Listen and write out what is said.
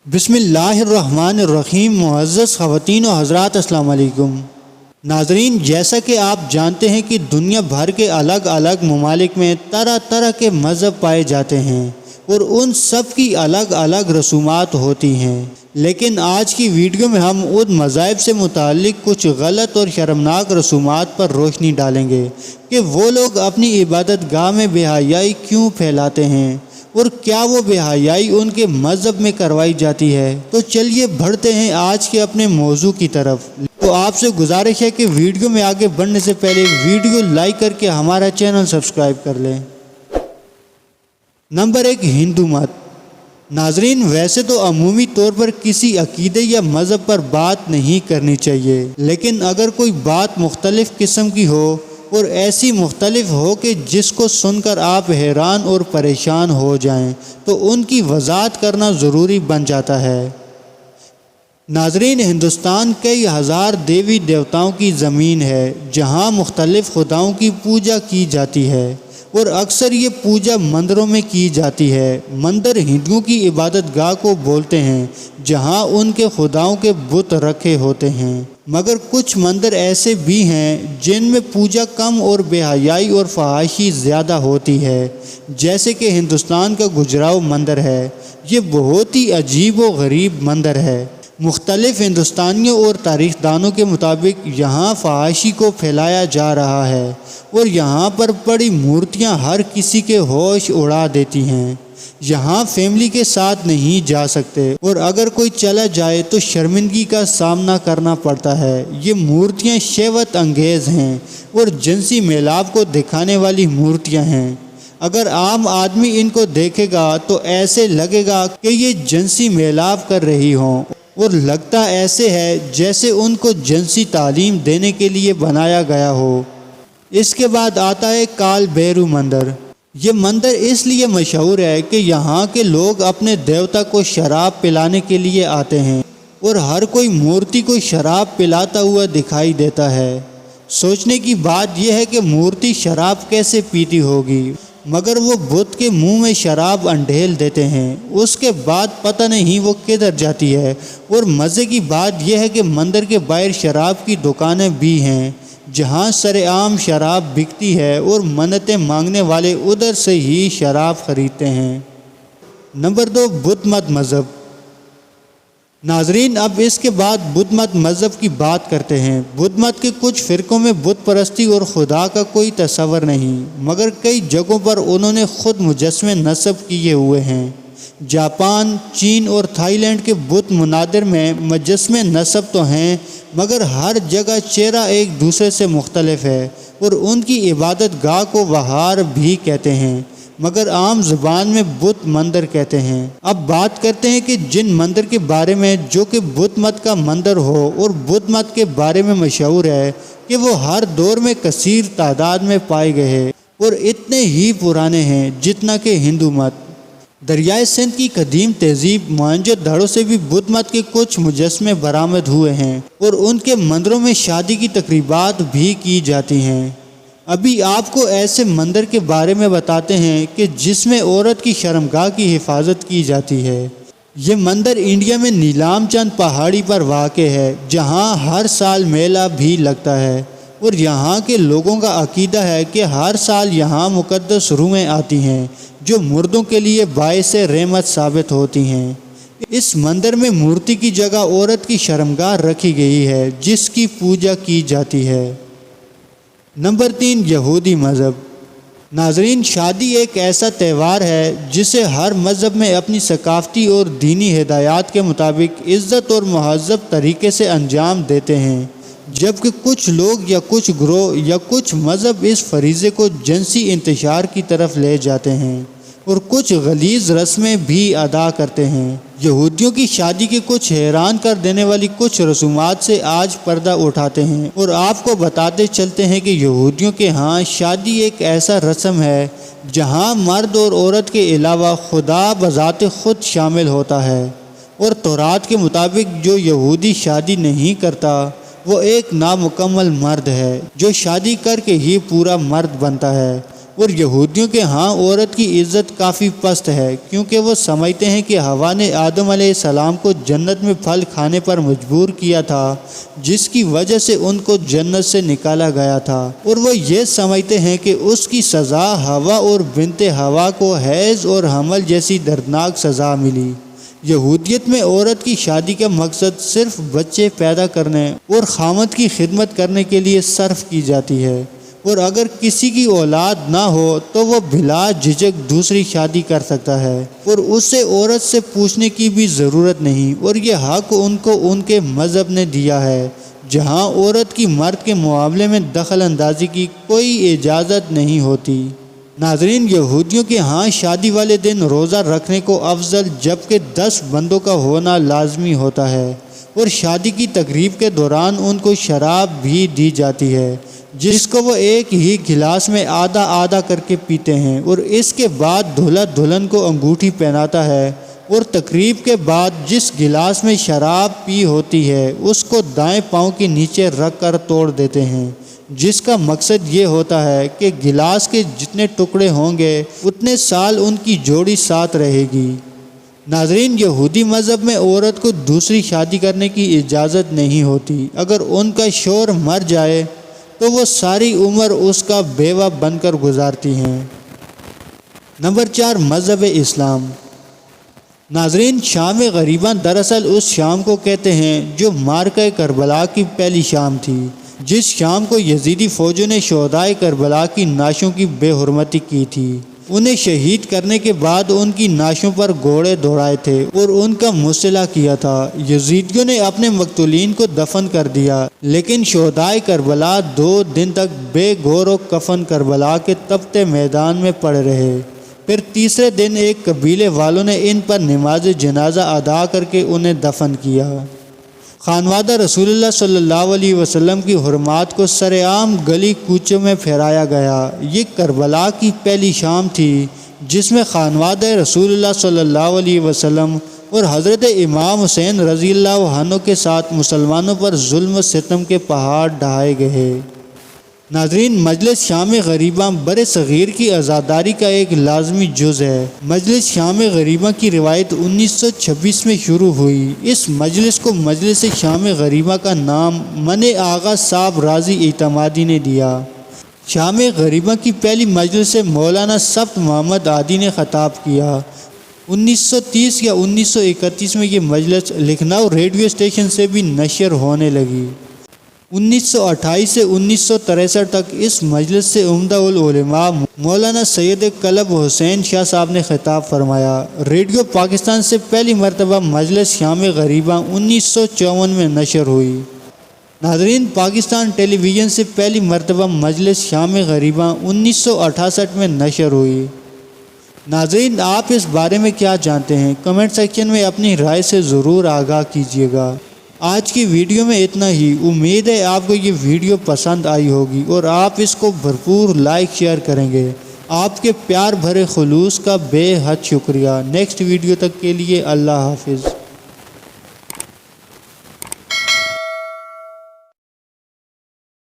बिस्मिल्लाहिर्रहमानिर्रहीम। मुअज़्ज़ज़ ख़वातीन व हज़रात, अस्सलाम वालेकुम। नाज़रीन, जैसा कि आप जानते हैं कि दुनिया भर के अलग अलग ममालिक में तरह तरह के मज़हब पाए जाते हैं और उन सब की अलग अलग रसूमात होती हैं। लेकिन आज की वीडियो में हम उन मज़ाहिब से मुताल्लिक़ कुछ गलत और शर्मनाक रसूमात पर रोशनी डालेंगे कि वो लोग अपनी इबादत गाह में बेहयाई क्यों फैलाते हैं और क्या वो बेहयाई उनके मज़हब में करवाई जाती है। तो चलिए बढ़ते हैं आज के अपने मौजू की तरफ। तो आपसे गुजारिश है कि वीडियो में आगे बढ़ने से पहले वीडियो लाइक करके हमारा चैनल सब्सक्राइब कर लें। नंबर 1, हिंदू मत। नाजरीन, वैसे तो अमूमी तौर पर किसी अकीदे या मज़हब पर बात नहीं करनी चाहिए, लेकिन अगर कोई बात मुख्तलिफ़ किस्म की हो और ऐसी मुख्तलिफ हो कि जिसको सुनकर आप हैरान और परेशान हो जाएं, तो उनकी वज़ाहत करना ज़रूरी बन जाता है। नाज़रीन, हिंदुस्तान कई हज़ार देवी देवताओं की ज़मीन है जहां मुख्तलिफ़ खुदाओं की पूजा की जाती है और अक्सर ये पूजा मंदिरों में की जाती है। मंदिर हिंदुओं की इबादत गाह को बोलते हैं जहां उनके खुदाओं के बुत रखे होते हैं, मगर कुछ मंदिर ऐसे भी हैं जिनमें पूजा कम और बेहयाई और फहाशी ज़्यादा होती है, जैसे कि हिंदुस्तान का गुजराव मंदिर है। ये बहुत ही अजीब व गरीब मंदिर है। मुख्तलिफ़ हिंदुस्तानियों और तारीख़दानों के मुताबिक यहाँ फहाशी को फैलाया जा रहा है और यहाँ पर पड़ी मूर्तियाँ हर किसी के होश उड़ा देती हैं। यहाँ फैमिली के साथ नहीं जा सकते और अगर कोई चला जाए तो शर्मिंदगी का सामना करना पड़ता है। ये मूर्तियाँ शहवत अंगेज़ हैं और जिनसी मेलाप को दिखाने वाली मूर्तियाँ हैं। अगर आम आदमी इनको देखेगा तो ऐसे लगेगा कि ये जिनसी मेलाप कर रही हों और लगता ऐसे है जैसे उनको जिनसी तालीम देने के लिए बनाया गया हो। इसके बाद आता है काल भैरव मंदिर। ये मंदिर इसलिए मशहूर है कि यहाँ के लोग अपने देवता को शराब पिलाने के लिए आते हैं और हर कोई मूर्ति को शराब पिलाता हुआ दिखाई देता है। सोचने की बात यह है कि मूर्ति शराब कैसे पीती होगी, मगर वो बुत के मुंह में शराब अंढेल देते हैं। उसके बाद पता नहीं वो किधर जाती है। और मज़े की बात यह है कि मंदिर के बाहर शराब की दुकानें भी हैं जहां सरेआम शराब बिकती है और मन्नतें मांगने वाले उधर से ही शराब खरीदते हैं। नंबर 2, बुद्ध मत मज़हब। नाजरीन, अब इसके बाद बुद्ध मत मज़हब की बात करते हैं। बुद्ध मत के कुछ फ़िरक़ों में बुत परस्ती और खुदा का कोई तस्वर नहीं, मगर कई जगहों पर उन्होंने ख़ुद मुजस्समे नस्ब किए हुए हैं। जापान, चीन और थाईलैंड के बुत मुनादिर में मुजस्समे नस्ब तो हैं, मगर हर जगह चेहरा एक दूसरे से मुख्तलिफ है और उनकी इबादत गाह को वहार भी कहते हैं, मगर आम ज़ुबान में बुत मंदिर कहते हैं। अब बात करते हैं कि जिन मंदिर के बारे में जो कि बुद्ध मत का मंदिर हो और बुद्ध मत के बारे में मशहूर है कि वो हर दौर में कसीर तादाद में पाए गए हैं और इतने ही पुराने हैं जितना कि हिंदू मत। दरियाए सिंध की कदीम तहजीब मोहनजोदड़ो से भी बुद्ध मत के कुछ मुजस्समे बरामद हुए हैं और उनके मंदिरों में शादी की तकरीबात भी की जाती हैं। अभी आपको ऐसे मंदिर के बारे में बताते हैं कि जिसमें औरत की शर्मगाह की हिफाजत की जाती है। ये मंदिर इंडिया में नीलाम चंद पहाड़ी पर वाक़े है जहां हर साल मेला भी लगता है और यहाँ के लोगों का अकीदा है कि हर साल यहाँ मुक़द्दस रूहें आती हैं जो मुर्दों के लिए बाइस रहमत साबित होती हैं। इस मंदिर में मूर्ति की जगह औरत की शर्मगाह रखी गई है जिसकी पूजा की जाती है। नंबर 3, यहूदी मज़हब। नाजरीन, शादी एक ऐसा त्यौहार है जिसे हर मज़हब में अपनी सकाफ़ती और दीनी हिदायत के मुताबिक इज़्ज़त और महज़्ज़ब तरीके से अंजाम देते हैं, जबकि कुछ लोग या कुछ ग्रोह या कुछ मज़हब इस फरीज़े को जिनसी इंतशार की तरफ ले जाते हैं और कुछ गलीज़ रस्में भी अदा करते हैं। यहूदियों की शादी के कुछ हैरान कर देने वाली कुछ रसूमात से आज पर्दा उठाते हैं और आपको बताते चलते हैं कि यहूदियों के यहाँ शादी एक ऐसा रस्म है जहाँ मर्द और औरत के अलावा खुदा बज़ाते खुद शामिल होता है और तौरात के मुताबिक जो यहूदी शादी नहीं करता वो एक नामुकम्मल मर्द है जो शादी करके ही पूरा मर्द बनता है اور یہودیوں کے ہاں عورت کی عزت کافی پست ہے، کیونکہ وہ سمجھتے ہیں کہ حوا نے آدم علیہ السلام کو جنت میں پھل کھانے پر مجبور کیا تھا، جس کی وجہ سے ان کو جنت سے نکالا گیا تھا، اور وہ یہ سمجھتے ہیں کہ اس کی سزا حوا اور بنت حوا کو حیض اور حمل جیسی دردناک سزا ملی۔ یہودیت میں عورت کی شادی کا مقصد صرف بچے پیدا کرنے اور خاوند کی خدمت کرنے کے لیے صرف کی جاتی ہے، اور اگر کسی کی اولاد نہ ہو تو وہ بلا جھجک دوسری شادی کر سکتا ہے، اور اسے عورت سے پوچھنے کی بھی ضرورت نہیں، اور یہ حق ان کو ان کے مذہب نے دیا ہے، جہاں عورت کی مرد کے معاملے میں دخل اندازی کی کوئی اجازت نہیں ہوتی۔ ناظرین، یہودیوں کے ہاں شادی والے دن روزہ رکھنے کو افضل جبکہ 10 بندوں کا ہونا لازمی ہوتا ہے، اور شادی کی تقریب کے دوران ان کو شراب بھی دی جاتی ہے، جس کو وہ ایک ہی گلاس میں آدھا آدھا کر کے پیتے ہیں، اور اس کے بعد دولہا دلہن کو انگوٹھی پہناتا ہے، اور تقریب کے بعد جس گلاس میں شراب پی ہوتی ہے اس کو دائیں پاؤں کے نیچے رکھ کر توڑ دیتے ہیں، جس کا مقصد یہ ہوتا ہے کہ گلاس کے جتنے ٹکڑے ہوں گے اتنے سال ان کی جوڑی ساتھ رہے گی۔ ناظرین، یہودی مذہب میں عورت کو دوسری شادی کرنے کی اجازت نہیں ہوتی۔ اگر ان کا شوہر مر جائے تو وہ ساری عمر اس کا بیوہ بن کر گزارتی ہیں۔ نمبر 4، مذہب اسلام۔ ناظرین، شام غریباں دراصل اس شام کو کہتے ہیں جو معرکہ کربلا کی پہلی شام تھی، جس شام کو یزیدی فوجوں نے شہدائے کربلا کی نعشوں کی بے حرمتی کی تھی۔ انہیں شہید کرنے کے بعد ان کی نعشوں پر گھوڑے دوڑائے تھے اور ان کا مصلح کیا تھا۔ یزیدیوں نے اپنے مقتولین کو دفن کر دیا، لیکن شہدائے کربلا 2 دن تک بے گور و کفن کربلا کے تپتے میدان میں پڑے رہے۔ پھر تیسرے دن ایک قبیلے والوں نے ان پر نماز جنازہ ادا کر کے انہیں دفن کیا۔ خانوادہ رسول اللہ صلی اللہ علیہ وسلم کی حرمات کو سرعام گلی کوچوں میں پھیرایا گیا۔ یہ کربلا کی پہلی شام تھی جس میں خانوادہ رسول اللہ صلی اللہ علیہ وسلم اور حضرت امام حسین رضی اللہ عنہ کے ساتھ مسلمانوں پر ظلم و ستم کے پہاڑ ڈھائے گئے۔ ناظرین، مجلس شام غریباں بر صغیر کی عزاداری کا ایک لازمی جز ہے۔ مجلس شام غریباں کی روایت 1926 میں شروع ہوئی۔ اس مجلس کو مجلس شام غریباں کا نام من آغا صاحب رازی اعتمادی نے دیا۔ شام غریباں کی پہلی مجلس سے مولانا سبت محمد عادی نے خطاب کیا۔ 1930 یا 1931 میں یہ مجلس لکھنؤ ریڈیو اسٹیشن سے بھی نشر ہونے لگی۔ 1928 سے 1963 تک اس مجلس سے عمدہ العلماء مولانا سید کلب حسین شاہ صاحب نے خطاب فرمایا۔ ریڈیو پاکستان سے پہلی مرتبہ مجلس شام غریباں 1954 میں نشر ہوئی۔ ناظرین، پاکستان ٹیلی ویژن سے پہلی مرتبہ مجلس شام غریباں 1968 میں نشر ہوئی۔ ناظرین، آپ اس بارے میں کیا جانتے ہیں؟ کمنٹ سیکشن میں اپنی رائے سے ضرور آگاہ کیجیے گا۔ آج کی ویڈیو میں اتنا ہی۔ امید ہے آپ کو یہ ویڈیو پسند آئی ہوگی اور آپ اس کو بھرپور لائک شیئر کریں گے۔ آپ کے پیار بھرے خلوص کا بے حد شکریہ۔ نیکسٹ ویڈیو تک کے لیے اللہ حافظ۔